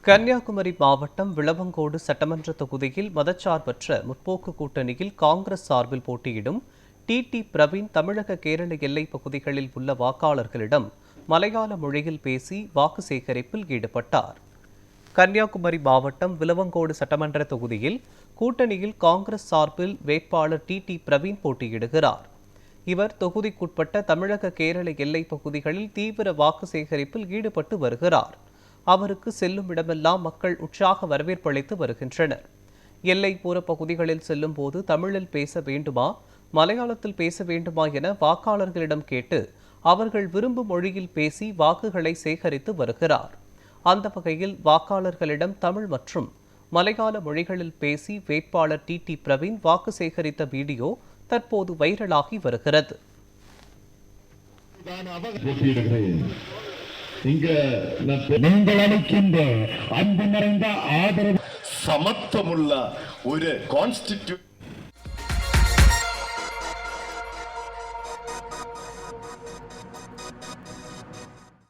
கன்னியாகுமரி மாவட்டம் விளவங்கோடு சட்டமன்ற தொகுதியில் மதச்சார்பற்ற முற்போக்கு கூட்டணியில் காங்கிரஸ் சார்பில் போட்டியிடும் டி பிரவீன் தமிழக கேரள எல்லைப் பகுதிகளில் உள்ள வாக்காளர்களிடம் மலையாள மொழியில் பேசி வாக்கு சேகரிப்பில் ஈடுபட்டார். கன்னியாகுமரி மாவட்டம் விளவங்கோடு சட்டமன்ற தொகுதியில் கூட்டணியில் காங்கிரஸ் சார்பில் வேட்பாளர் டி பிரவீன் போட்டியிடுகிறார். இவர் தொகுதிக்குட்பட்ட தமிழக கேரள எல்லைப் பகுதிகளில் தீவிர வாக்கு சேகரிப்பில் ஈடுபட்டு வருகிறார். அவருக்கு செல்லும் இடமெல்லாம் மக்கள் உற்சாக வரவேற்பு அளித்து வருகின்றனர். எல்லைப்புற பகுதிகளில் செல்லும் போது தமிழில் பேச வேண்டுமா, மலையாளத்தில் பேச வேண்டுமா என வாக்காளர்களிடம் கேட்டு அவர்கள் விரும்பும் மொழியில் பேசி வாக்குகளை சேகரித்து வருகிறார். அந்த வகையில் வாக்காளர்களிடம் தமிழ் மற்றும் மலையாள மொழிகளில் பேசி வேட்பாளர் டி பிரவீன் வாக்கு சேகரித்த வீடியோ தற்போது வைரலாகி வருகிறது. நீங்கள் அளிக்கின்ற அன்பு நிறைந்த ஆதரவு சமத்துவமுள்ள ஒரு கான்ஸ்டிடியூட்